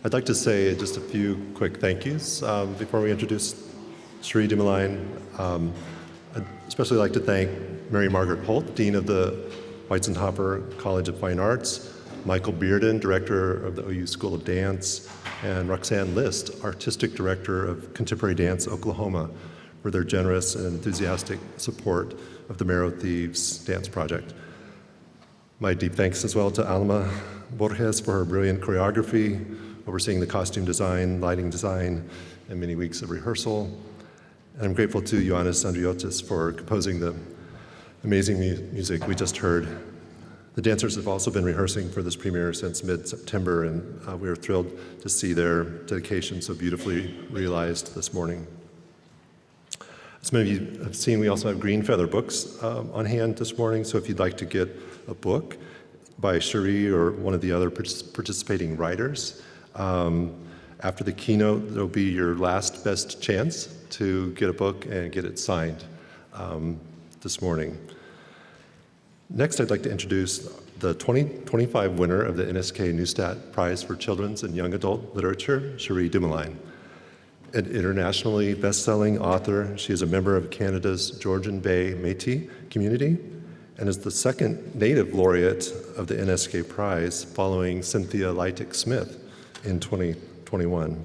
I'd like to say just a few quick thank yous before we introduce Cherie Dimaline. I'd especially like to thank Mary Margaret Holt, Dean of the Weizenhofer College of Fine Arts, Michael Bearden, Director of the OU School of Dance, and Roxanne List, Artistic Director of Contemporary Dance Oklahoma, for their generous and enthusiastic support of the Marrow Thieves Dance Project. My deep thanks as well to Alma Borges for her brilliant choreography, overseeing the costume design, lighting design, and many weeks of rehearsal. And I'm grateful to Ioannis Andriotis for composing the amazing music we just heard. The dancers have also been rehearsing for this premiere since mid-September, and we are thrilled to see their dedication so beautifully realized this morning. As many of you have seen, we also have Green Feather books on hand this morning, so if you'd like to get a book by Cherie or one of the other participating writers, after the keynote, there'll be your last best chance to get a book and get it signed this morning. Next, I'd like to introduce the 2025 winner of the NSK Neustadt Prize for Children's and Young Adult Literature, Cherie Dimaline. An internationally best-selling author, she is a member of Canada's Georgian Bay Métis community and is the second Native laureate of the NSK Prize, following Cynthia Leitick-Smith in 2021.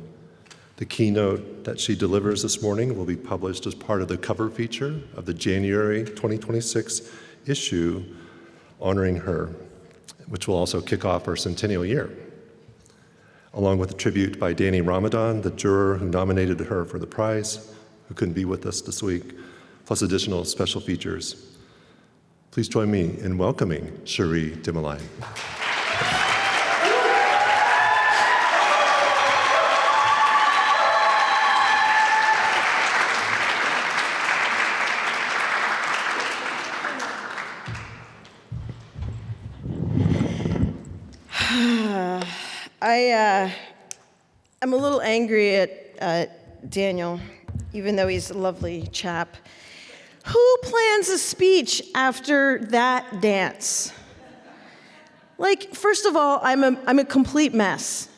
The keynote that she delivers this morning will be published as part of the cover feature of the January 2026 issue honoring her, which will also kick off our centennial year, along with a tribute by Danny Ramadan, the juror who nominated her for the prize, who couldn't be with us this week, plus additional special features. Please join me in welcoming Cherie Dimaline. I'm a little angry at Daniel, even though he's a lovely chap. Who plans a speech after that dance? Like, first of all, I'm a complete mess.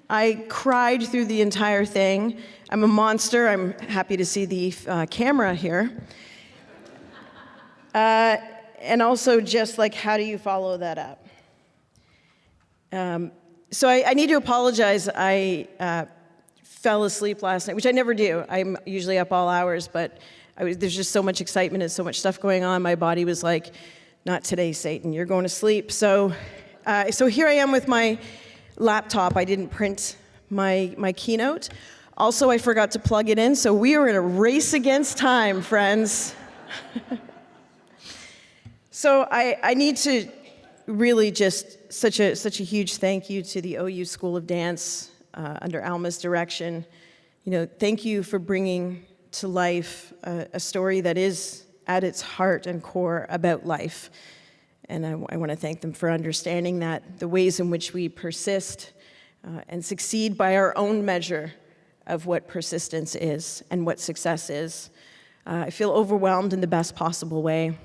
I cried through the entire thing. I'm a monster. I'm happy to see the camera here. And also, just like, how do you follow that up? So I need to apologize. I fell asleep last night, which I never do. I'm usually up all hours, but there's just so much excitement and so much stuff going on. My body was like, not today, Satan, you're going to sleep. So here I am with my laptop. I didn't print my keynote. Also, I forgot to plug it in, so we are in a race against time, friends. So I need to really just such a huge thank you to the OU School of Dance under Alma's direction. You know, thank you for bringing to life a story that is at its heart and core about life. And I want to thank them for understanding that the ways in which we persist and succeed by our own measure of what persistence is and what success is. I feel overwhelmed in the best possible way.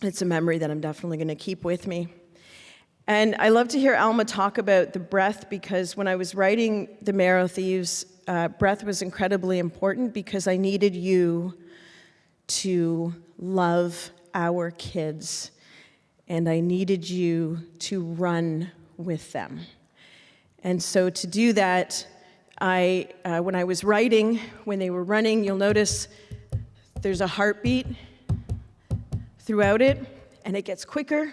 It's a memory that I'm definitely going to keep with me. And I love to hear Alma talk about the breath, because when I was writing The Marrow Thieves, breath was incredibly important because I needed you to love our kids, and I needed you to run with them. And so to do that, when I was writing, when they were running, you'll notice there's a heartbeat throughout it, and it gets quicker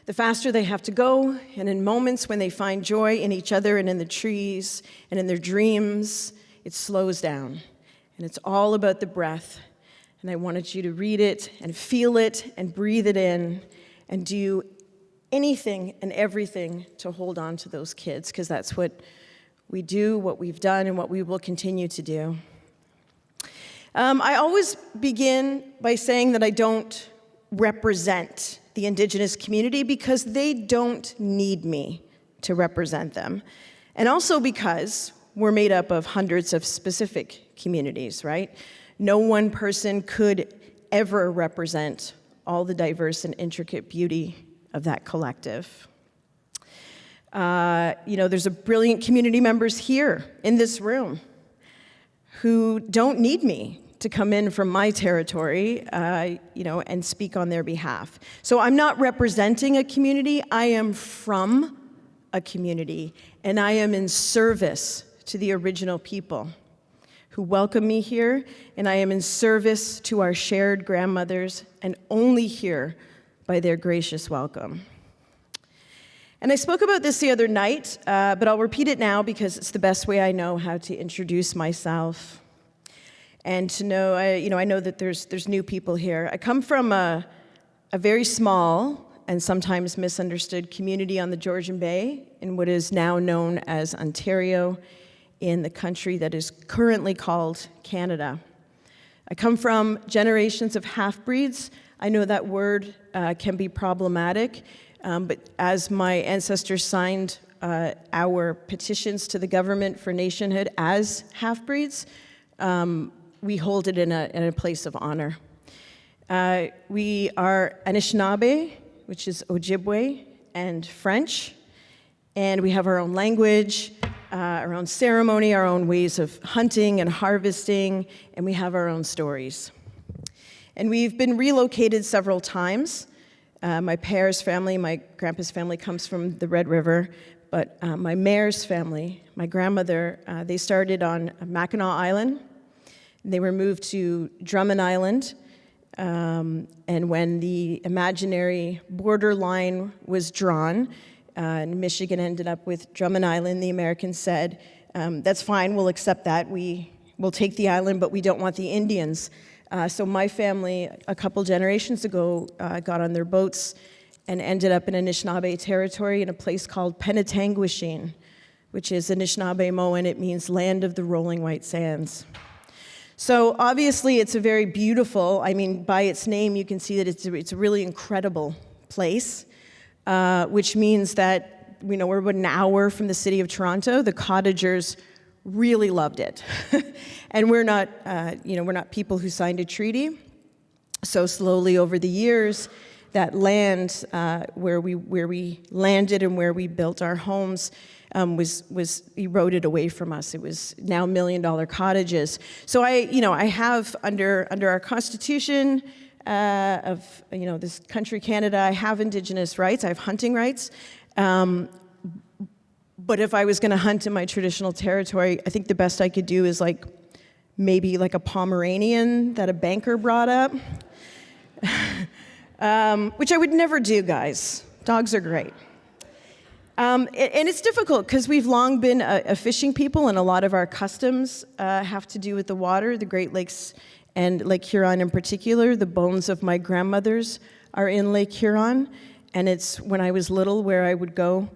the faster they have to go. And in moments when they find joy in each other and in the trees and in their dreams, it slows down. And it's all about the breath. And I wanted you to read it and feel it and breathe it in and do anything and everything to hold on to those kids, because that's what we do, what we've done, and what we will continue to do. I always begin by saying that I don't represent the Indigenous community because they don't need me to represent them. And also because we're made up of hundreds of specific communities, right? No one person could ever represent all the diverse and intricate beauty of that collective. There's a brilliant community members here in this room who don't need me to come in from my territory, and speak on their behalf. So I'm not representing a community, I am from a community, and I am in service to the original people who welcome me here, and I am in service to our shared grandmothers, and only here by their gracious welcome. And I spoke about this the other night, but I'll repeat it now because it's the best way I know how to introduce myself. And to know, I know that there's new people here. I come from a very small and sometimes misunderstood community on the Georgian Bay in what is now known as Ontario, in the country that is currently called Canada. I come from generations of half-breeds. I know that word can be problematic, but as my ancestors signed our petitions to the government for nationhood as half-breeds, we hold it in a place of honor. We are Anishinaabe, which is Ojibwe and French, and we have our own language, our own ceremony, our own ways of hunting and harvesting, and we have our own stories. And we've been relocated several times. My Pear's family, my grandpa's family, comes from the Red River, but my mare's family, my grandmother, they started on Mackinac Island. They were moved to Drummond Island, and when the imaginary border line was drawn, and Michigan ended up with Drummond Island, the Americans said, that's fine, we'll accept that. We'll take the island, but we don't want the Indians. So my family, a couple generations ago, got on their boats and ended up in Anishinaabe territory in a place called Penetanguishene, which is Anishinaabe-Moan. It means land of the rolling white sands. So obviously it's a very beautiful, by its name you can see that it's a really incredible place, which means that we're about an hour from the city of Toronto. The cottagers really loved it. And we're not people who signed a treaty. So slowly over the years, that land where we landed and where we built our homes was eroded away from us. It was now $1 million cottages. So I have under our Constitution of this country, Canada, I have Indigenous rights. I have hunting rights. But if I was going to hunt in my traditional territory, I think the best I could do is maybe a Pomeranian that a banker brought up, which I would never do, guys. Dogs are great. And it's difficult because we've long been a fishing people, and a lot of our customs have to do with the water, the Great Lakes, and Lake Huron in particular. The bones of my grandmothers are in Lake Huron, and it's when I was little where I would go.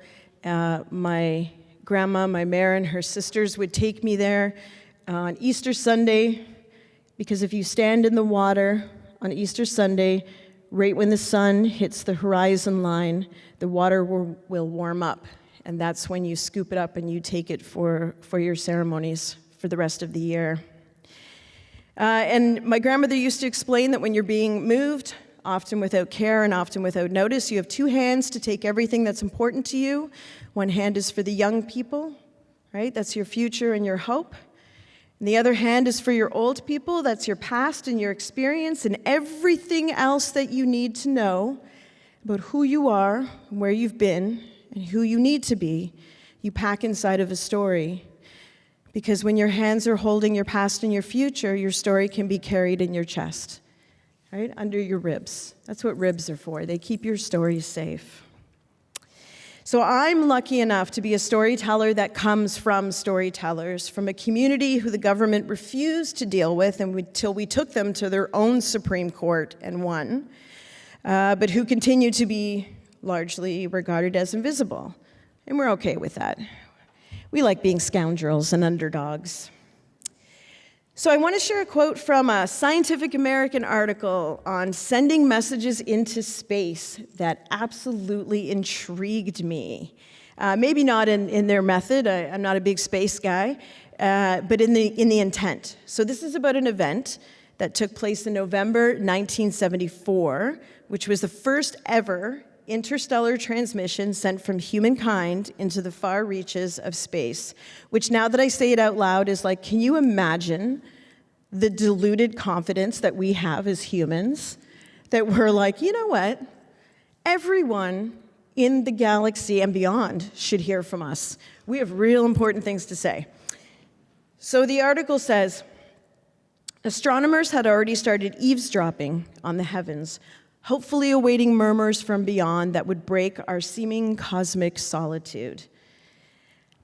My grandma, my mare, and her sisters would take me there on Easter Sunday, because if you stand in the water on Easter Sunday, right when the sun hits the horizon line, the water will warm up, and that's when you scoop it up and you take it for your ceremonies for the rest of the year. And my grandmother used to explain that when you're being moved, often without care and often without notice, you have two hands to take everything that's important to you. One hand is for the young people, right? That's your future and your hope. And the other hand is for your old people. That's your past and your experience and everything else that you need to know about who you are, where you've been, and who you need to be. You pack inside of a story. Because when your hands are holding your past and your future, your story can be carried in your chest, right? Under your ribs. That's what ribs are for. They keep your stories safe. So I'm lucky enough to be a storyteller that comes from storytellers, from a community who the government refused to deal with until we took them to their own Supreme Court and won, but who continue to be largely regarded as invisible. And we're okay with that. We like being scoundrels and underdogs. So I want to share a quote from a Scientific American article on sending messages into space that absolutely intrigued me. Maybe not in their method, I'm not a big space guy, but in the intent. So this is about an event that took place in November 1974, which was the first ever interstellar transmission sent from humankind into the far reaches of space, which now that I say it out loud is like, can you imagine the deluded confidence that we have as humans? That we're like, you know what? Everyone in the galaxy and beyond should hear from us. We have real important things to say. So the article says, astronomers had already started eavesdropping on the heavens, hopefully awaiting murmurs from beyond that would break our seeming cosmic solitude.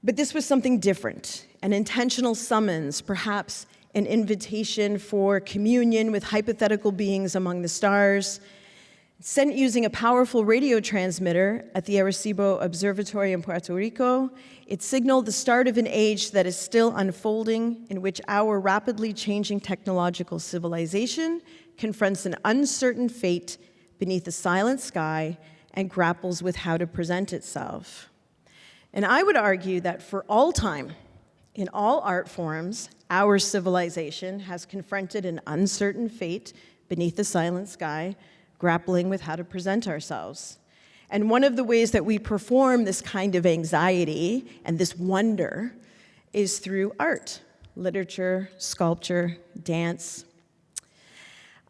But this was something different, an intentional summons, perhaps an invitation for communion with hypothetical beings among the stars. Sent using a powerful radio transmitter at the Arecibo Observatory in Puerto Rico, it signaled the start of an age that is still unfolding, in which our rapidly changing technological civilization confronts an uncertain fate beneath a silent sky and grapples with how to present itself. And I would argue that for all time, in all art forms, our civilization has confronted an uncertain fate beneath the silent sky, grappling with how to present ourselves. And one of the ways that we perform this kind of anxiety and this wonder is through art, literature, sculpture, dance.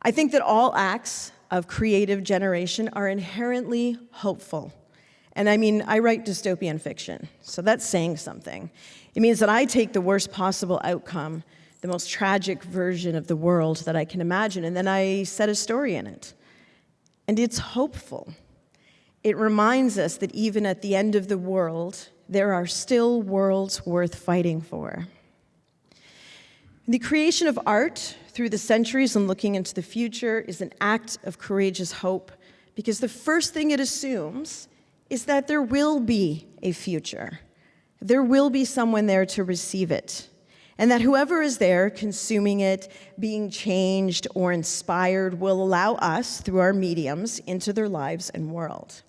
I think that all acts of creative generation are inherently hopeful. And I mean, I write dystopian fiction, so that's saying something. It means that I take the worst possible outcome, the most tragic version of the world that I can imagine, and then I set a story in it. And it's hopeful. It reminds us that even at the end of the world, there are still worlds worth fighting for. The creation of art through the centuries and looking into the future is an act of courageous hope, because the first thing it assumes is that there will be a future. There will be someone there to receive it. And that whoever is there consuming it, being changed or inspired, will allow us, through our mediums, into their lives and world.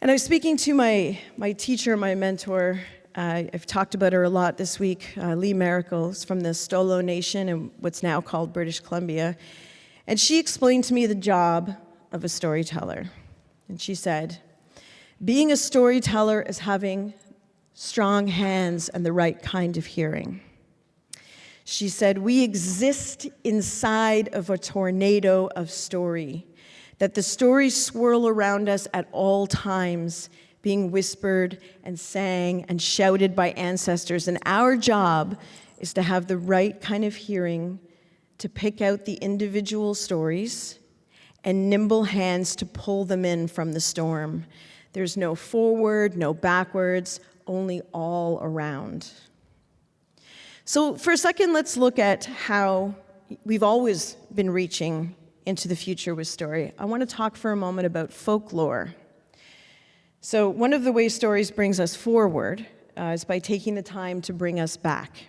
And I was speaking to my teacher, my mentor. I've talked about her a lot this week, Lee Miracles, from the Stolo Nation in what's now called British Columbia. And she explained to me the job of a storyteller. And she said, being a storyteller is having strong hands and the right kind of hearing. She said, we exist inside of a tornado of story, that the stories swirl around us at all times, being whispered and sang and shouted by ancestors. And our job is to have the right kind of hearing to pick out the individual stories and nimble hands to pull them in from the storm. There's no forward, no backwards, only all around. So for a second, let's look at how we've always been reaching into the future with story. I want to talk for a moment about folklore. So one of the ways stories brings us forward is by taking the time to bring us back.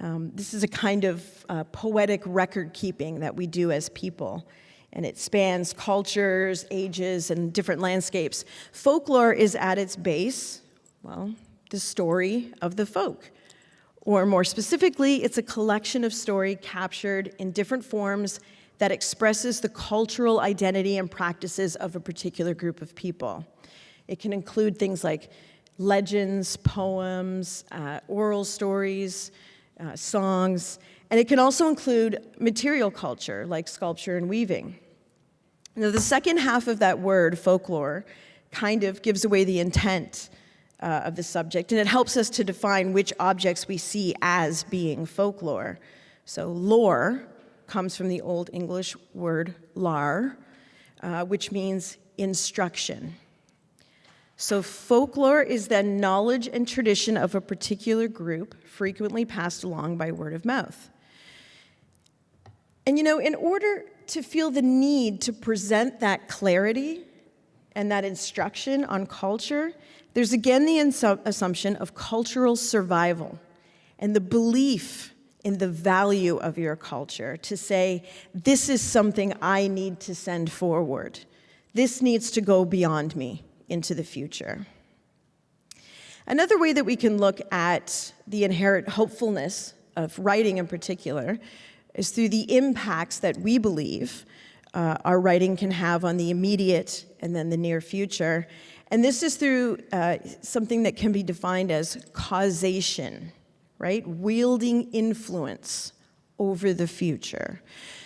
This is a kind of poetic record keeping that we do as people, and it spans cultures, ages, and different landscapes. Folklore is at its base, well, the story of the folk. Or more specifically, it's a collection of story captured in different forms that expresses the cultural identity and practices of a particular group of people. It can include things like legends, poems, oral stories, songs, and it can also include material culture like sculpture and weaving. Now, the second half of that word, folklore, kind of gives away the intent of the subject, and it helps us to define which objects we see as being folklore. So lore comes from the Old English word lar, which means instruction. So folklore is then knowledge and tradition of a particular group, frequently passed along by word of mouth. And in order to feel the need to present that clarity and that instruction on culture, there's again the assumption of cultural survival and the belief in the value of your culture to say, this is something I need to send forward. This needs to go beyond me into the future. Another way that we can look at the inherent hopefulness of writing in particular is through the impacts that we believe our writing can have on the immediate and then the near future. And this is through something that can be defined as causation, right? Wielding influence over the future.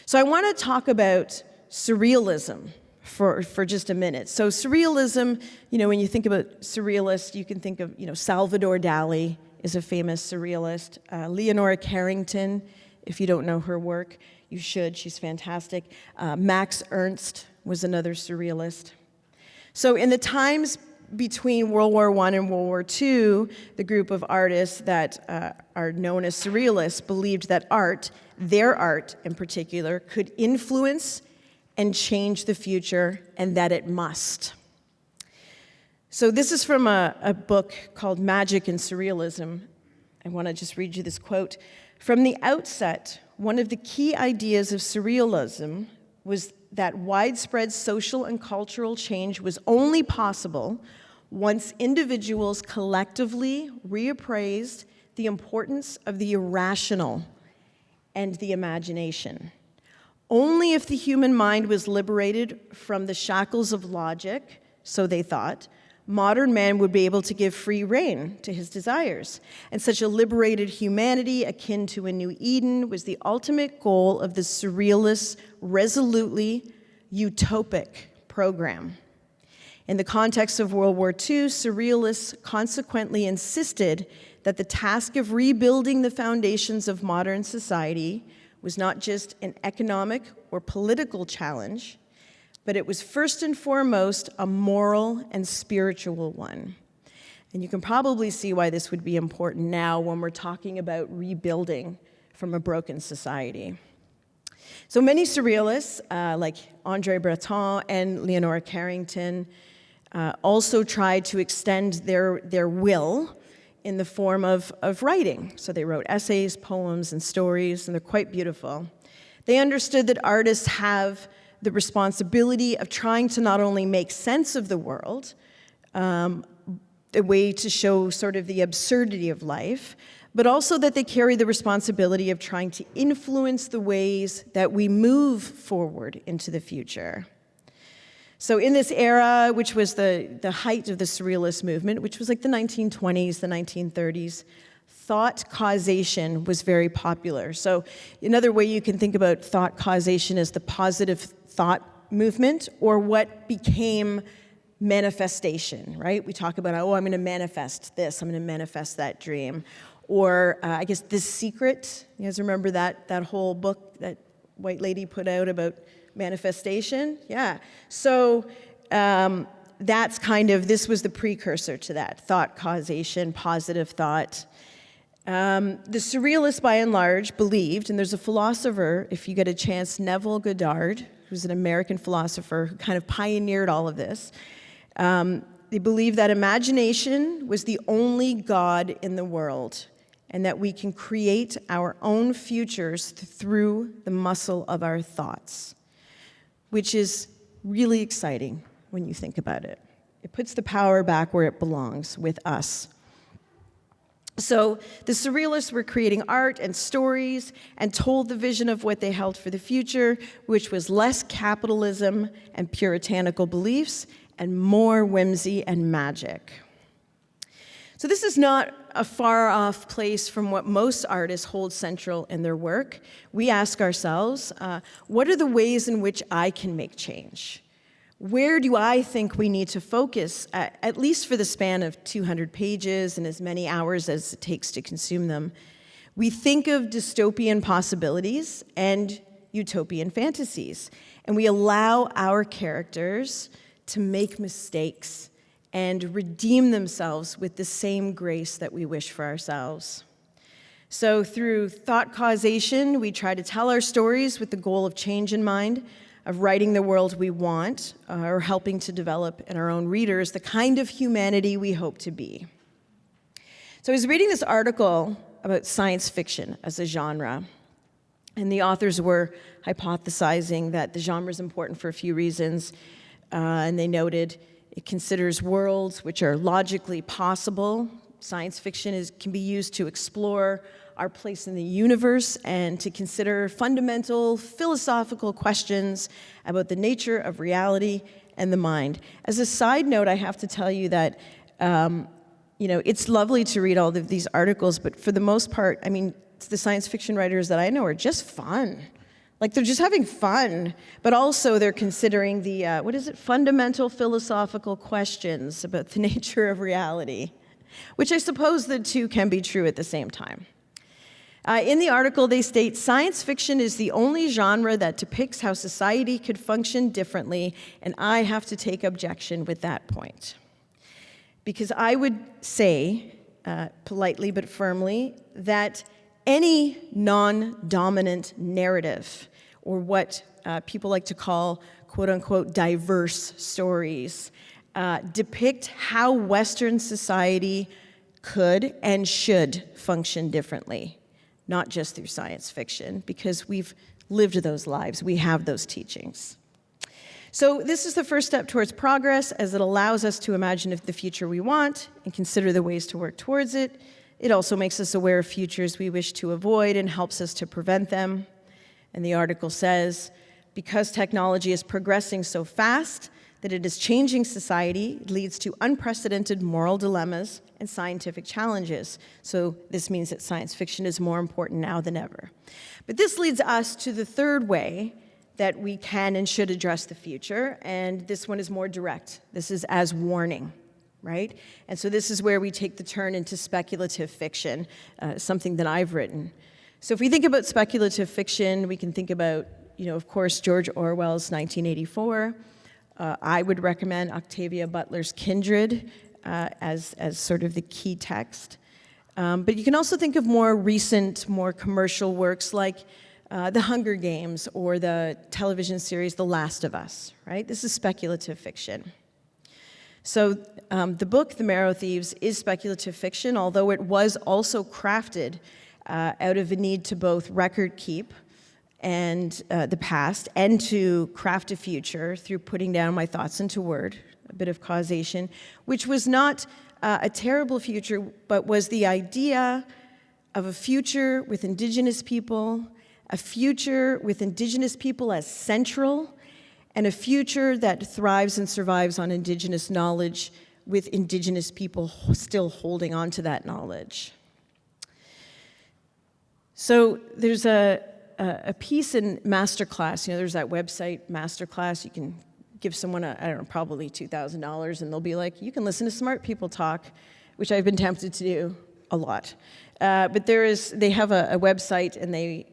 So I want to talk about surrealism for just a minute. So surrealism, when you think about surrealist, you can think of, Salvador Dali is a famous surrealist. Leonora Carrington, if you don't know her work, you should. She's fantastic. Max Ernst was another surrealist. So in the times between World War I and World War II, the group of artists that are known as surrealists believed that art, their art in particular, could influence and change the future, and that it must. So this is from a book called Magic and Surrealism. I want to just read you this quote. From the outset, one of the key ideas of surrealism was that widespread social and cultural change was only possible once individuals collectively reappraised the importance of the irrational and the imagination. Only if the human mind was liberated from the shackles of logic, so they thought, modern man would be able to give free rein to his desires. And such a liberated humanity, akin to a new Eden, was the ultimate goal of the surrealists' resolutely utopic program. In the context of World War II, surrealists consequently insisted that the task of rebuilding the foundations of modern society was not just an economic or political challenge, but it was first and foremost a moral and spiritual one. And you can probably see why this would be important now when we're talking about rebuilding from a broken society. So many surrealists, like André Breton and Leonora Carrington, also tried to extend their will in the form of writing. So they wrote essays, poems, and stories, and they're quite beautiful. They understood that artists have the responsibility of trying to not only make sense of the world, a way to show sort of the absurdity of life, but also that they carry the responsibility of trying to influence the ways that we move forward into the future. So in this era, which was the height of the surrealist movement, which was like the 1920s, the 1930s, thought causation was very popular. So another way you can think about thought causation is the positive thought movement, or what became manifestation, right? We talk about, I'm going to manifest this, I'm going to manifest that dream. Or I guess The Secret, you guys remember that whole book that white lady put out about manifestation? Yeah. So that's this was the precursor to that, thought causation, positive thought. The surrealists, by and large, believed, and there's a philosopher, if you get a chance, Neville Goddard, who's an American philosopher who kind of pioneered all of this. They believed that imagination was the only God in the world, and that we can create our own futures through the muscle of our thoughts, which is really exciting when you think about it. It puts the power back where it belongs, with us. So the surrealists were creating art and stories and told the vision of what they held for the future, which was less capitalism and puritanical beliefs and more whimsy and magic. So this is not a far-off place from what most artists hold central in their work. We ask ourselves, what are the ways in which I can make change? Where do I think we need to focus, at least for the span of 200 pages and as many hours as it takes to consume them? We think of dystopian possibilities and utopian fantasies, and we allow our characters to make mistakes and redeem themselves with the same grace that we wish for ourselves. So through thought causation, we try to tell our stories with the goal of change in mind, of writing the world we want, or helping to develop in our own readers the kind of humanity we hope to be. So I was reading this article about science fiction as a genre, and the authors were hypothesizing that the genre is important for a few reasons, and they noted it considers worlds which are logically possible, Science fiction can be used to explore our place in the universe and to consider fundamental philosophical questions about the nature of reality and the mind. As a side note, I have to tell you that it's lovely to read all of these articles, but for the most part, I mean, the science fiction writers that I know are just fun. Like, they're just having fun, but also they're considering the, fundamental philosophical questions about the nature of reality, which I suppose the two can be true at the same time. In the article, they state, science fiction is the only genre that depicts how society could function differently, and I have to take objection with that point. Because I would say, politely but firmly, that any non-dominant narrative, or what people like to call, quote-unquote, diverse stories, depict how Western society could and should function differently, not just through science fiction, because we've lived those lives, we have those teachings. So this is the first step towards progress, as it allows us to imagine the future we want and consider the ways to work towards it. It also makes us aware of futures we wish to avoid and helps us to prevent them. And the article says, because technology is progressing so fast that it is changing society, it leads to unprecedented moral dilemmas and scientific challenges. So this means that science fiction is more important now than ever. But this leads us to the third way that we can and should address the future, and this one is more direct. This is as warning, right? And so this is where we take the turn into speculative fiction, something that I've written. So if we think about speculative fiction, we can think about, of course, George Orwell's 1984. I would recommend Octavia Butler's Kindred as sort of the key text. But you can also think of more recent, more commercial works like The Hunger Games or the television series The Last of Us, right? This is speculative fiction. So the book, The Marrow Thieves, is speculative fiction, although it was also crafted out of a need to both record keep and the past, and to craft a future through putting down my thoughts into word, a bit of causation, which was not a terrible future, but was the idea of a future with Indigenous people, a future with Indigenous people as central, and a future that thrives and survives on Indigenous knowledge, with Indigenous people still holding on to that knowledge. So there's a piece in Masterclass. There's that website, Masterclass. You can give someone, probably $2,000, and they'll be like, you can listen to smart people talk, which I've been tempted to do a lot. But they have a website, and they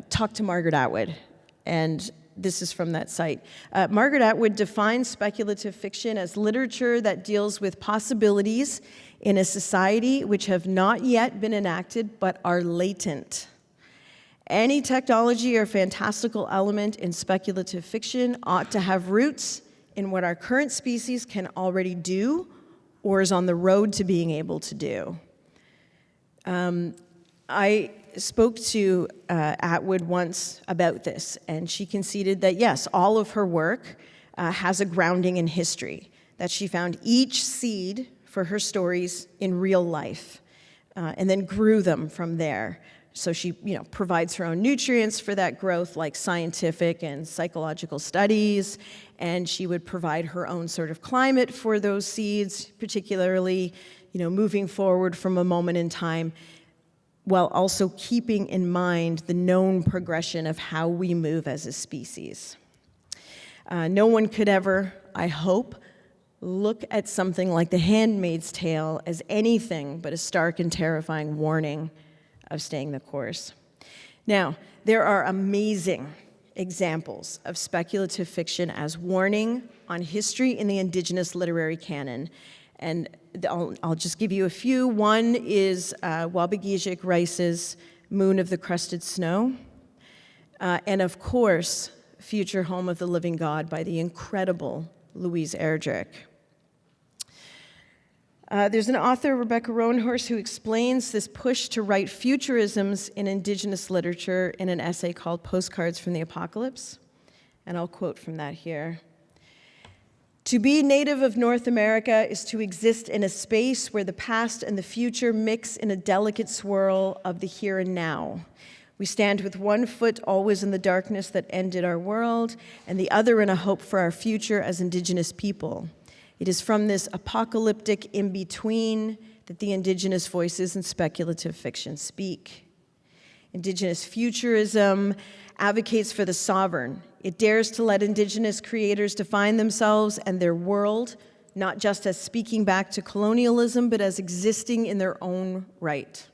talk to Margaret Atwood, and this is from that site. Margaret Atwood defines speculative fiction as literature that deals with possibilities in a society which have not yet been enacted but are latent. Any technology or fantastical element in speculative fiction ought to have roots in what our current species can already do or is on the road to being able to do. I spoke to Atwood once about this, and she conceded that, yes, all of her work has a grounding in history, that she found each seed for her stories in real life and then grew them from there. So she provides her own nutrients for that growth, like scientific and psychological studies, and she would provide her own sort of climate for those seeds, particularly moving forward from a moment in time, while also keeping in mind the known progression of how we move as a species. No one could ever, I hope, look at something like The Handmaid's Tale as anything but a stark and terrifying warning of staying the course. Now, there are amazing examples of speculative fiction as warning on history in the Indigenous literary canon, and I'll just give you a few. One is Wabagijik Rice's Moon of the Crusted Snow, and of course, Future Home of the Living God by the incredible Louise Erdrich. There's an author, Rebecca Roanhorse, who explains this push to write futurisms in Indigenous literature in an essay called Postcards from the Apocalypse, and I'll quote from that here. To be native of North America is to exist in a space where the past and the future mix in a delicate swirl of the here and now. We stand with one foot always in the darkness that ended our world, and the other in a hope for our future as Indigenous people. It is from this apocalyptic in-between that the Indigenous voices in speculative fiction speak. Indigenous futurism advocates for the sovereign. It dares to let Indigenous creators define themselves and their world, not just as speaking back to colonialism, but as existing in their own right.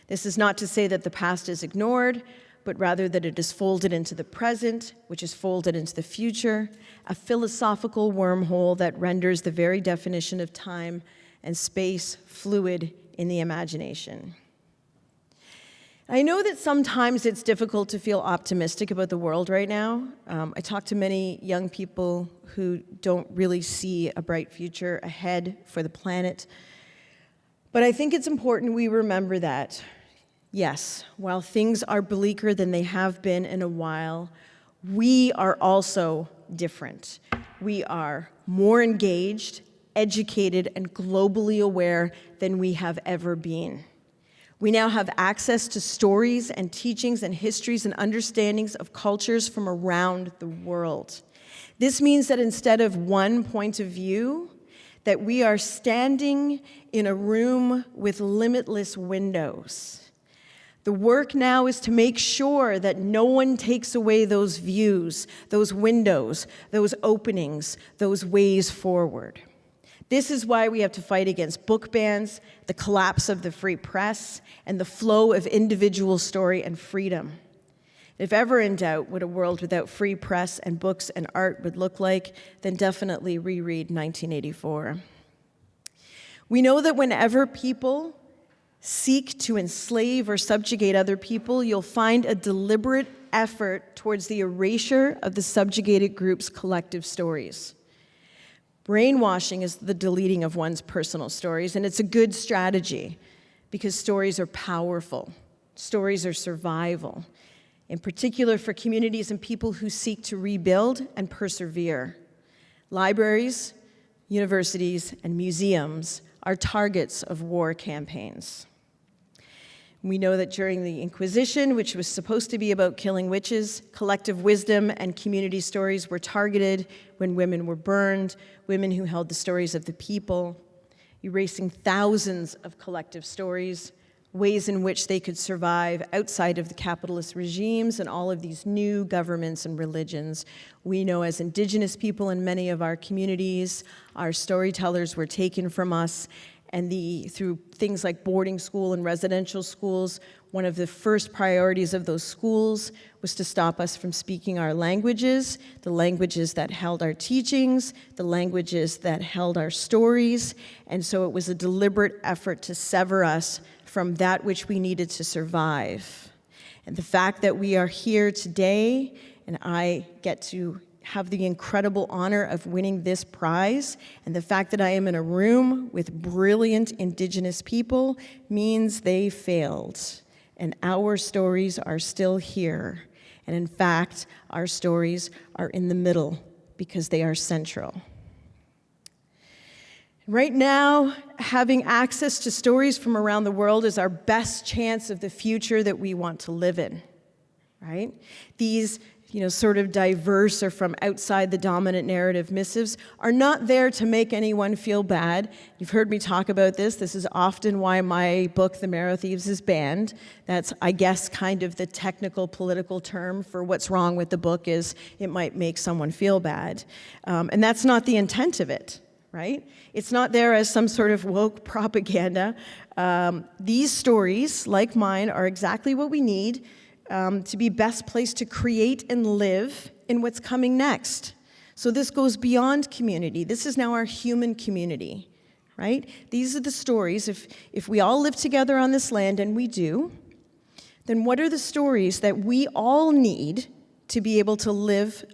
This is not to say that the past is ignored, but rather that it is folded into the present, which is folded into the future, a philosophical wormhole that renders the very definition of time and space fluid in the imagination. I know that sometimes it's difficult to feel optimistic about the world right now. I talk to many young people who don't really see a bright future ahead for the planet. But I think it's important we remember that, yes, while things are bleaker than they have been in a while, we are also different. We are more engaged, educated, and globally aware than we have ever been. We now have access to stories and teachings and histories and understandings of cultures from around the world. This means that instead of one point of view, that we are standing in a room with limitless windows. The work now is to make sure that no one takes away those views, those windows, those openings, those ways forward. This is why we have to fight against book bans, the collapse of the free press, and the flow of individual story and freedom. If ever in doubt what a world without free press and books and art would look like, then definitely reread 1984. We know that whenever people seek to enslave or subjugate other people, you'll find a deliberate effort towards the erasure of the subjugated group's collective stories. Brainwashing is the deleting of one's personal stories, and it's a good strategy because stories are powerful. Stories are survival, in particular for communities and people who seek to rebuild and persevere. Libraries, universities, and museums are targets of war campaigns. We know that during the Inquisition, which was supposed to be about killing witches, collective wisdom and community stories were targeted when women were burned, women who held the stories of the people, erasing thousands of collective stories, ways in which they could survive outside of the capitalist regimes and all of these new governments and religions. We know as Indigenous people in many of our communities, our storytellers were taken from us, and through things like boarding school and residential schools, one of the first priorities of those schools was to stop us from speaking our languages, the languages that held our teachings, the languages that held our stories, and so it was a deliberate effort to sever us from that which we needed to survive. And the fact that we are here today, and I get to have the incredible honor of winning this prize, and the fact that I am in a room with brilliant Indigenous people means they failed, and our stories are still here. And in fact, our stories are in the middle because they are central. Right now, having access to stories from around the world is our best chance of the future that we want to live in, right? These sort of diverse or from outside the dominant narrative missives are not there to make anyone feel bad. You've heard me talk about this. This is often why my book, The Marrow Thieves, is banned. That's, I guess, kind of the technical political term for what's wrong with the book is it might make someone feel bad. And that's not the intent of it, right? It's not there as some sort of woke propaganda. These stories, like mine, are exactly what we need to be best placed to create and live in what's coming next. So this goes beyond community. This is now our human community, right? These are the stories. If we all live together on this land, and we do, then what are the stories that we all need to be able to live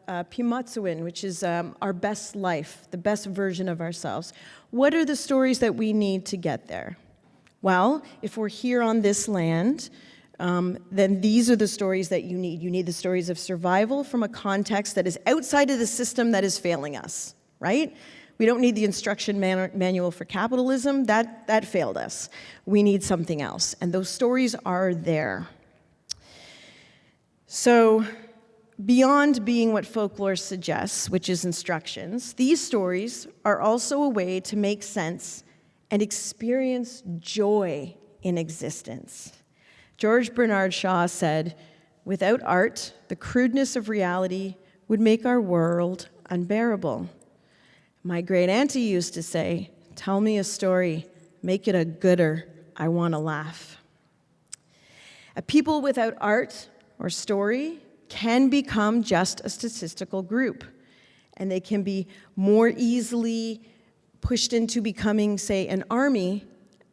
Pimatsuin, which is our best life, the best version of ourselves? What are the stories that we need to get there? Well, if we're here on this land, then these are the stories that you need. You need the stories of survival from a context that is outside of the system that is failing us, right? We don't need the instruction manual for capitalism. That failed us. We need something else. And those stories are there. So beyond being what folklore suggests, which is instructions, these stories are also a way to make sense and experience joy in existence. George Bernard Shaw said, "Without art, the crudeness of reality would make our world unbearable." My great auntie used to say, "Tell me a story, make it a gooder, I want to laugh." A people without art or story can become just a statistical group, and they can be more easily pushed into becoming, say, an army,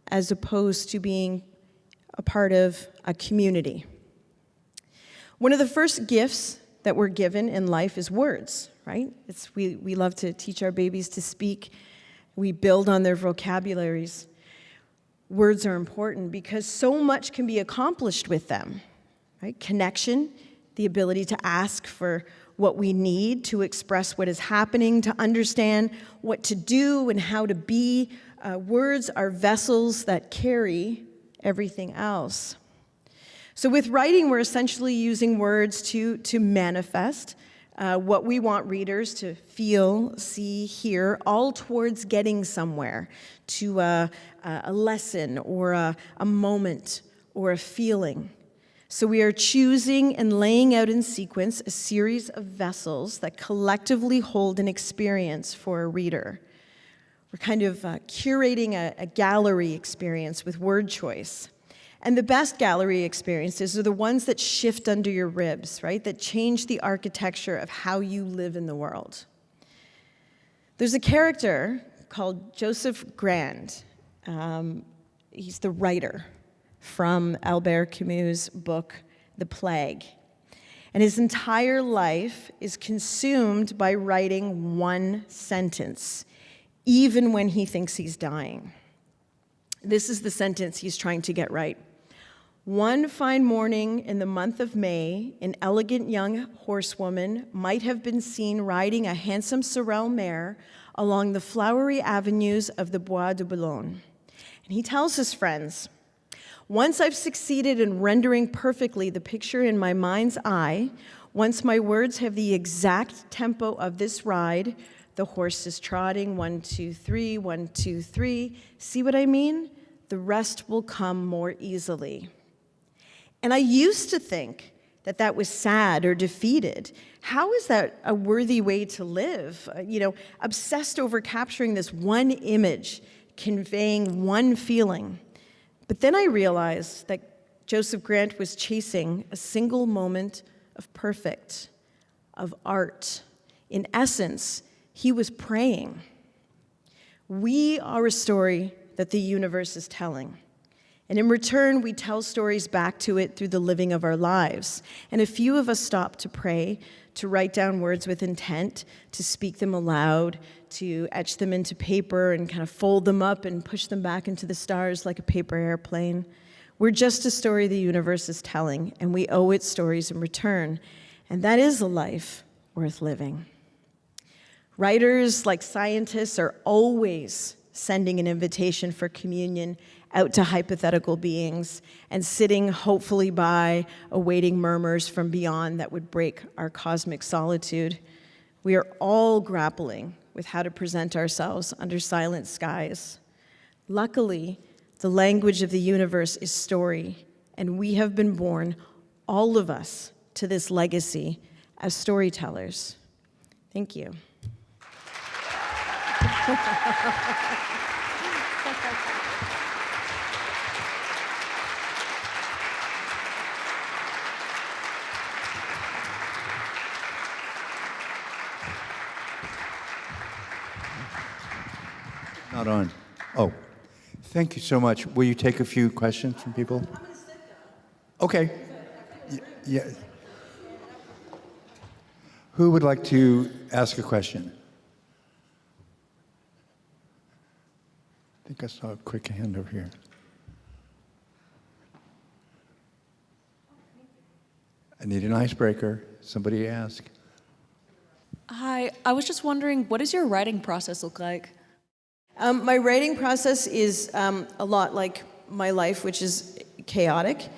as opposed to being a part of a community. One of the first gifts that we're given in life is words, right? We love to teach our babies to speak. We build on their vocabularies. Words are important because so much can be accomplished with them, right? Connection, the ability to ask for what we need, to express what is happening, to understand what to do and how to be. Words are vessels that carry everything else. So with writing, we're essentially using words to manifest what we want readers to feel, see, hear, all towards getting somewhere, to a lesson or a moment or a feeling. So we are choosing and laying out in sequence a series of vessels that collectively hold an experience for a reader. We're kind of curating a gallery experience with word choice. And the best gallery experiences are the ones that shift under your ribs, right? That change the architecture of how you live in the world. There's a character called Joseph Grand. He's the writer from Albert Camus' book, The Plague. And his entire life is consumed by writing one sentence, even when he thinks he's dying. This is the sentence he's trying to get right. "One fine morning in the month of May, an elegant young horsewoman might have been seen riding a handsome sorrel mare along the flowery avenues of the Bois de Boulogne." And he tells his friends, "Once I've succeeded in rendering perfectly the picture in my mind's eye, once my words have the exact tempo of this ride, the horse is trotting, 1, 2, 3, 1, 2, 3. See what I mean? The rest will come more easily." And I used to think that was sad or defeated. How is that a worthy way to live? Obsessed over capturing this one image, conveying one feeling. But then I realized that Joseph Grant was chasing a single moment of perfect, of art. In essence, he was praying. We are a story that the universe is telling. And in return, we tell stories back to it through the living of our lives. And a few of us stop to pray, to write down words with intent, to speak them aloud, to etch them into paper and kind of fold them up and push them back into the stars like a paper airplane. We're just a story the universe is telling, and we owe it stories in return. And that is a life worth living. Writers, like scientists, are always sending an invitation for communion out to hypothetical beings and sitting hopefully by, awaiting murmurs from beyond that would break our cosmic solitude. We are all grappling with how to present ourselves under silent skies. Luckily, the language of the universe is story, and we have been born, all of us, to this legacy as storytellers. Thank you. Not on. Oh, thank you so much. Will you take a few questions from people? I'm going to sit down. Okay. Yeah. Who would like to ask a question? I think I saw a quick hand over here. I need an icebreaker. Somebody ask. Hi, I was just wondering, what does your writing process look like? My writing process is a lot like my life, which is chaotic.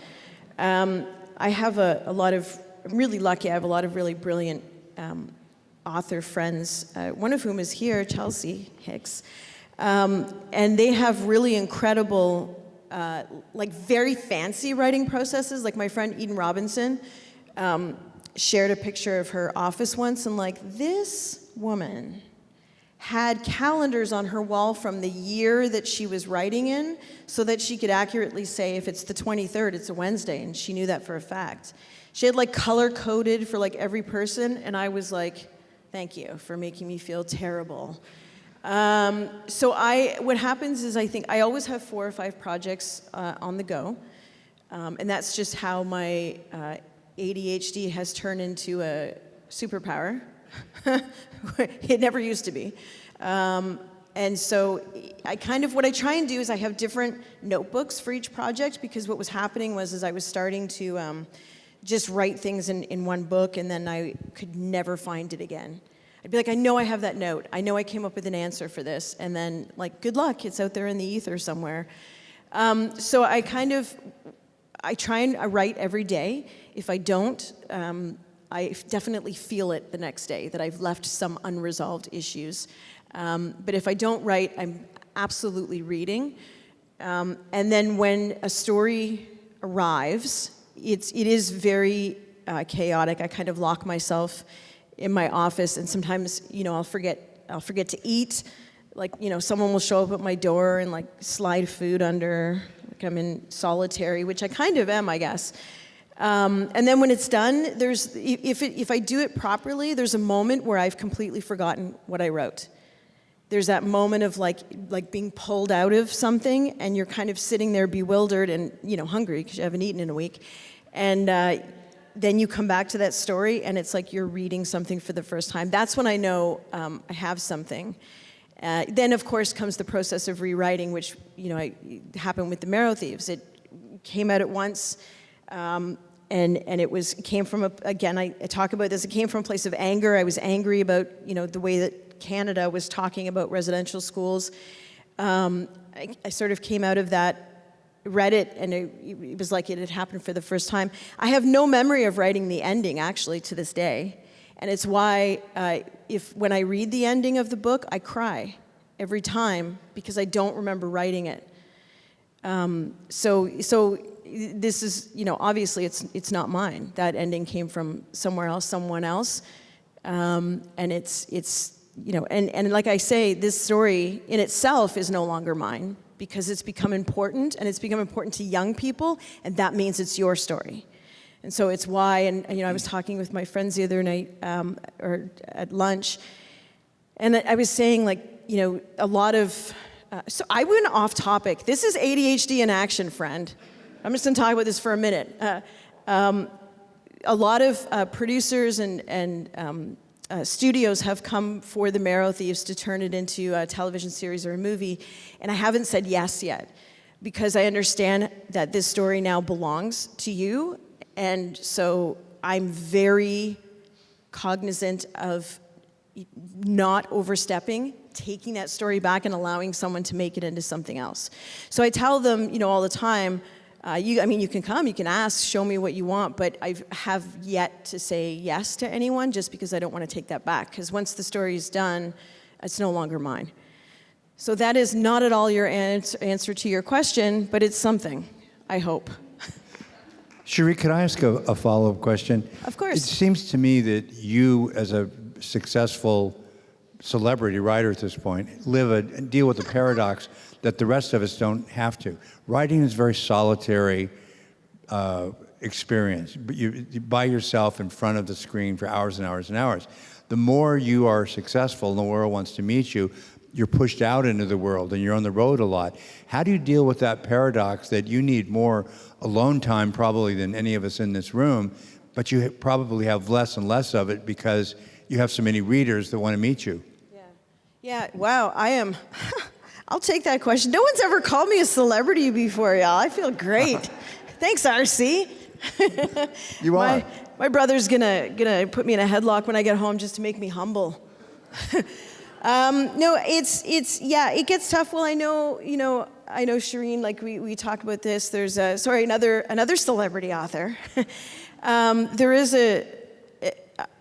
I have I'm really lucky, I have a lot of really brilliant author friends, one of whom is here, Chelsea Hicks. And they have really incredible, very fancy writing processes. Like my friend Eden Robinson shared a picture of her office once, and this woman had calendars on her wall from the year that she was writing in so that she could accurately say if it's the 23rd, it's a Wednesday, and she knew that for a fact. She had color-coded for every person, and I was like, thank you for making me feel terrible. What happens is I think I always have 4 or 5 projects on the go, and that's just how my ADHD has turned into a superpower. It never used to be. And so what I try and do is I have different notebooks for each project, because what was happening was I was starting to just write things in one book, and then I could never find it again. I'd be like, I know I have that note. I know I came up with an answer for this. And then, good luck. It's out there in the ether somewhere. So I try and write every day. If I don't, I definitely feel it the next day, that I've left some unresolved issues. But if I don't write, I'm absolutely reading. And then when a story arrives, it is very chaotic. I kind of lock myself in my office, and sometimes, I'll forget to eat. Someone will show up at my door and slide food under, I'm in solitary, which I kind of am, I guess. And then when it's done, if I do it properly, there's a moment where I've completely forgotten what I wrote. There's that moment of being pulled out of something, and you're kind of sitting there bewildered and hungry because you haven't eaten in a week, and then you come back to that story, and it's like you're reading something for the first time. That's when I know I have something. Then, of course, comes the process of rewriting, which happened with the Marrow Thieves. It came out at once, and it came from I talk about this. It came from a place of anger. I was angry about the way that Canada was talking about residential schools. I sort of came out of that, read it, and it was like it had happened for the first time. I have no memory of writing the ending, actually, to this day. And it's why when I read the ending of the book, I cry every time, because I don't remember writing it. So this is, obviously it's not mine. That ending came from somewhere else, someone else. And it's and like I say, this story in itself is no longer mine, because it's become important, and it's become important to young people, and that means it's your story. And so it's why, and I was talking with my friends the other night, or at lunch, and I was saying, a lot of, so I went off topic. This is ADHD in action, friend. I'm just gonna talk about this for a minute. A lot of producers and studios have come for the Marrow Thieves to turn it into a television series or a movie, and I haven't said yes yet, because I understand that this story now belongs to you, and so I'm very cognizant of not overstepping, taking that story back and allowing someone to make it into something else. So I tell them, all the time, you can come, you can ask, show me what you want, but I have yet to say yes to anyone, just because I don't want to take that back, because once the story is done, it's no longer mine. So that is not at all your answer to your question, but it's something, I hope. Cherie, could I ask a follow-up question? Of course. It seems to me that you, as a successful celebrity writer at this point, deal with the paradox that the rest of us don't have to. Writing is a very solitary experience. You're by yourself in front of the screen for hours and hours and hours. The more you are successful and the world wants to meet you, you're pushed out into the world and you're on the road a lot. How do you deal with that paradox that you need more alone time probably than any of us in this room, but you probably have less and less of it because you have so many readers that want to meet you? Yeah, wow, I'll take that question. No one's ever called me a celebrity before, y'all. I feel great. Thanks, RC. You are. My brother's gonna put me in a headlock when I get home just to make me humble. No, yeah, it gets tough. Well, I know Shireen, like we talked about this. There's another celebrity author.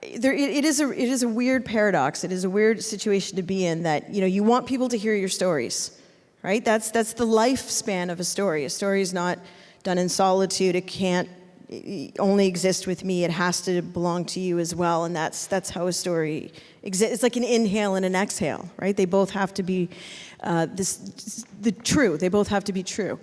It is a weird paradox. It is a weird situation to be in that, you want people to hear your stories, right? That's the lifespan of a story. A story is not done in solitude. It can't only exist with me. It has to belong to you as well. And that's how a story exists. It's like an inhale and an exhale, right? They both have to be true. They both have to be true.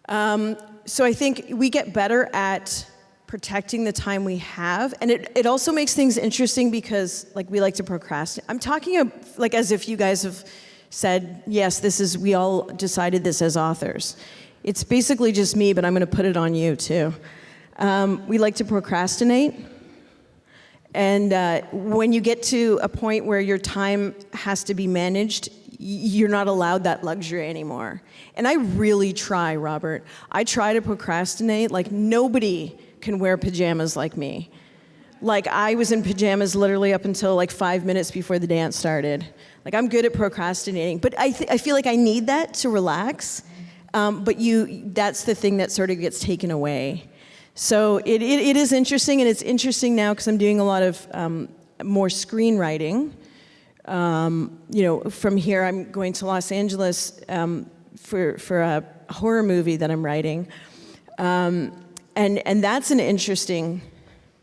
So I think we get better at protecting the time we have, and it also makes things interesting because we like to procrastinate. I'm talking as if you guys have said, yes, we all decided this as authors. It's basically just me, but I'm going to put it on you too. We like to procrastinate, and when you get to a point where your time has to be managed, you're not allowed that luxury anymore. And I really try, Robert. I try to procrastinate like nobody can wear pajamas like me. Like, I was in pajamas literally up until 5 minutes before the dance started. I'm good at procrastinating, but I feel like I need that to relax. But that's the thing that sort of gets taken away. So it is interesting, and it's interesting now because I'm doing a lot of more screenwriting. From here I'm going to Los Angeles for a horror movie that I'm writing. And that's an interesting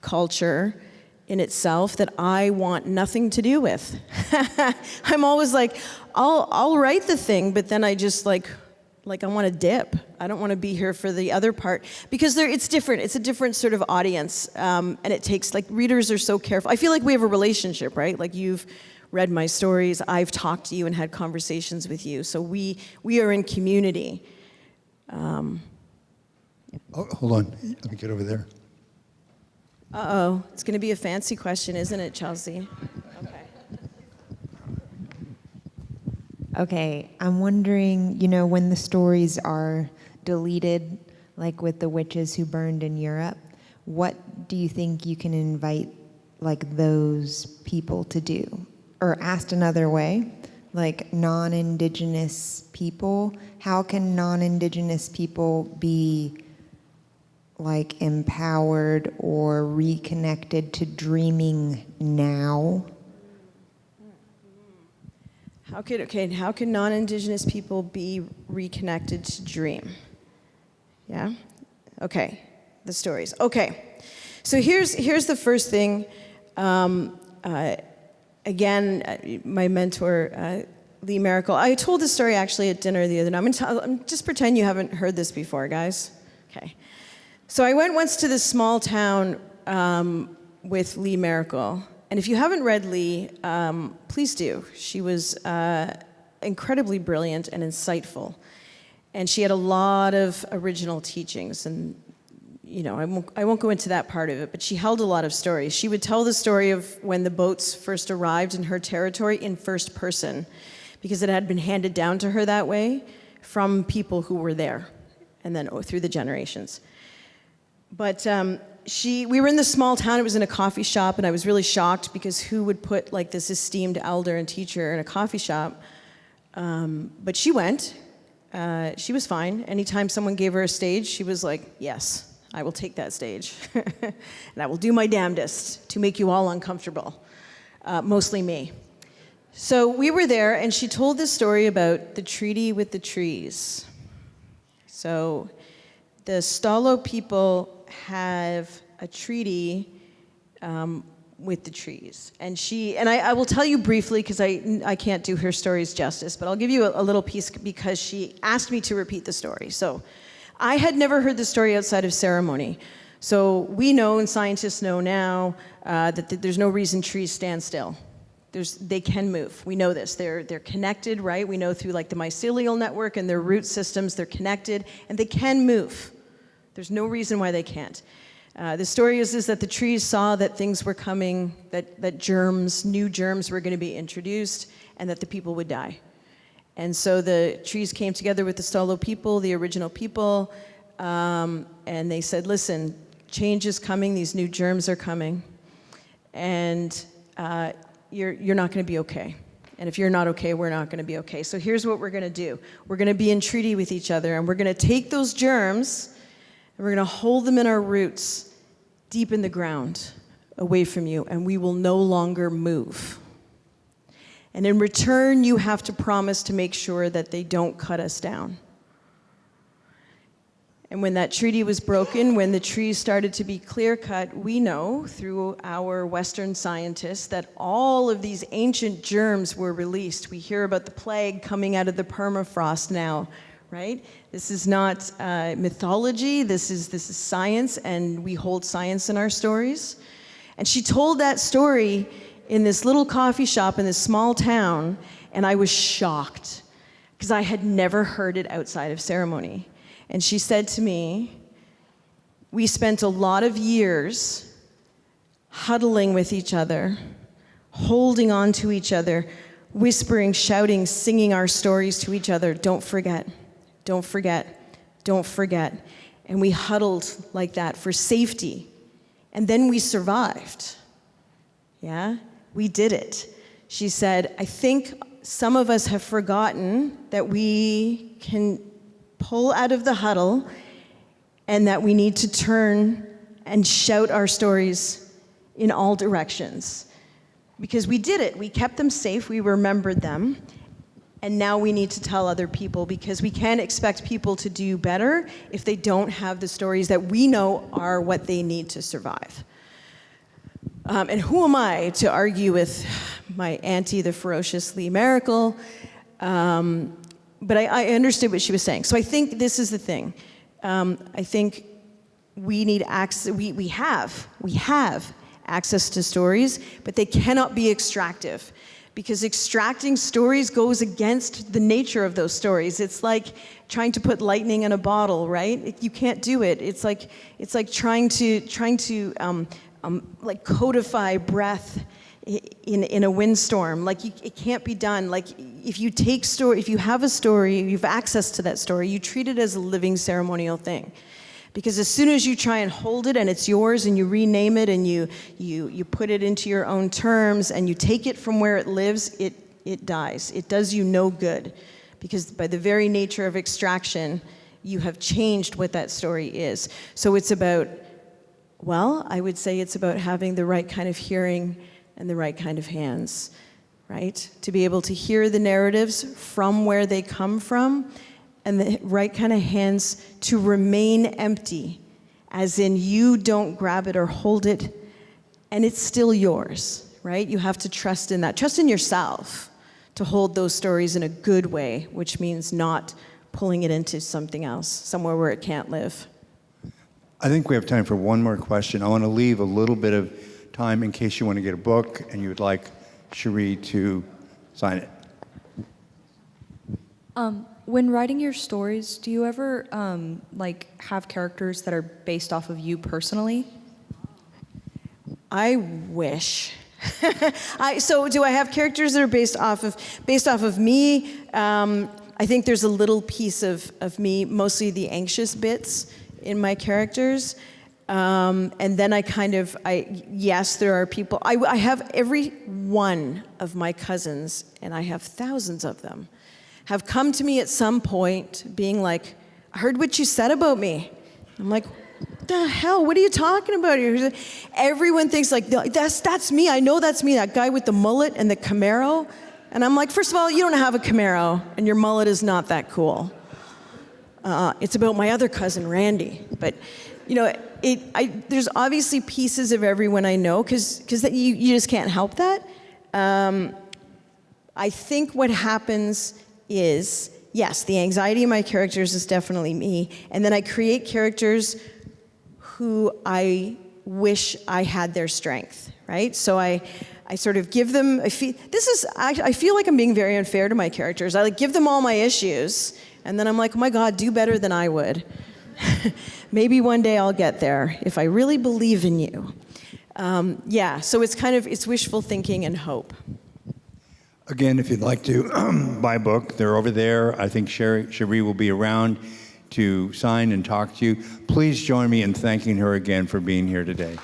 culture in itself that I want nothing to do with. I'm always I'll write the thing, but then I just I want to dip. I don't want to be here for the other part because it's different. It's a different sort of audience, and it takes readers are so careful. I feel like we have a relationship, right? You've read my stories, I've talked to you and had conversations with you, so we are in community. Oh, hold on. Let me get over there. Uh-oh. It's going to be a fancy question, isn't it, Chelsea? Okay. Okay, I'm wondering, when the stories are deleted, like with the witches who burned in Europe, what do you think you can invite, those people to do? Or asked another way, non-Indigenous people, how can non-Indigenous people be empowered or reconnected to dreaming now? How can non-Indigenous people be reconnected to dream? Yeah? Okay, the stories. Okay, so here's the first thing. Again, my mentor, Lee Miracle, I told this story actually at dinner the other night. I'm just pretend you haven't heard this before, guys. Okay. So I went once to this small town with Lee Miracle. And if you haven't read Lee, please do. She was incredibly brilliant and insightful. And she had a lot of original teachings. And, I won't go into that part of it, but she held a lot of stories. She would tell the story of when the boats first arrived in her territory in first person, because it had been handed down to her that way from people who were there, and then through the generations. But we were in this small town. It was in a coffee shop, and I was really shocked because who would put this esteemed elder and teacher in a coffee shop? But she went. She was fine. Anytime someone gave her a stage, she was like, yes, I will take that stage. And I will do my damnedest to make you all uncomfortable, mostly me. So we were there, and she told this story about the treaty with the trees. So the Stalo people have a treaty with the trees. And I will tell you briefly, because I can't do her stories justice, but I'll give you a little piece because she asked me to repeat the story. So I had never heard the story outside of ceremony. So we know, and scientists know now, that there's no reason trees stand still. They can move. We know this. They're connected, right? We know through the mycelial network and their root systems, they're connected, and they can move. There's no reason why they can't. The story is that the trees saw that things were coming, that new germs were going to be introduced, and that the people would die. And so the trees came together with the Stalo people, the original people, and they said, listen, change is coming, these new germs are coming, and you're not going to be okay. And if you're not okay, we're not going to be okay. So here's what we're going to do. We're going to be in treaty with each other, and we're going to take those germs, and we're going to hold them in our roots, deep in the ground, away from you, and we will no longer move. And in return, you have to promise to make sure that they don't cut us down. And when that treaty was broken, when the trees started to be clear-cut, we know through our Western scientists that all of these ancient germs were released. We hear about the plague coming out of the permafrost now, right? This is not mythology, this is science, and we hold science in our stories. And she told that story in this little coffee shop in this small town, and I was shocked because I had never heard it outside of ceremony. And she said to me, we spent a lot of years huddling with each other, holding on to each other, whispering, shouting, singing our stories to each other. Don't forget, don't forget, don't forget. And we huddled like that for safety. And then we survived. Yeah, we did it. She said, I think some of us have forgotten that we can pull out of the huddle and that we need to turn and shout our stories in all directions. Because we did it. We kept them safe. We remembered them. And now we need to tell other people, because we can't expect people to do better if they don't have the stories that we know are what they need to survive. And who am I to argue with my auntie, the ferocious Lee Maracle? But I understood what she was saying. So I think this is the thing. I think we need access. We have access to stories, but they cannot be extractive, because extracting stories goes against the nature of those stories. It's like trying to put lightning in a bottle, right? You can't do it. It's like trying to like codify breath in a windstorm. Like it can't be done. Like if you have a story, you have access to that story, you treat it as a living ceremonial thing. Because as soon as you try and hold it and it's yours and you rename it and you put it into your own terms and you take it from where it lives, it dies. It does you no good. Because by the very nature of extraction, you have changed what that story is. So it's about, well, I would say it's about having the right kind of hearing and the right kind of hands, right? To be able to hear the narratives from where they come from, and the right kind of hands to remain empty, as in you don't grab it or hold it, and it's still yours, right? You have to trust in that. Trust in yourself to hold those stories in a good way, which means not pulling it into something else, somewhere where it can't live. I think we have time for one more question. I want to leave a little bit of time in case you want to get a book and you would like Cherie to sign it. When writing your stories, do you ever have characters that are based off of you personally? I wish. So do I have characters that are based off of me? I think there's a little piece of me, mostly the anxious bits in my characters. And then yes, there are people. I have every one of my cousins, and I have thousands of them, have come to me at some point being like, I heard what you said about me. I'm like, what the hell? What are you talking about here? Everyone thinks like, that's me. I know that's me, that guy with the mullet and the Camaro. And I'm like, first of all, you don't have a Camaro, and your mullet is not that cool. It's about my other cousin, Randy. But, there's obviously pieces of everyone I know, because you just can't help that. I think what happens is, yes, the anxiety in my characters is definitely me, and then I create characters who I wish I had their strength, right? So I sort of give them, I feel like I'm being very unfair to my characters. I give them all my issues, and then I'm like, oh my God, do better than I would. Maybe one day I'll get there if I really believe in you. So it's wishful thinking and hope. Again, if you'd like to buy a book, they're over there. I think Cherie will be around to sign and talk to you. Please join me in thanking her again for being here today.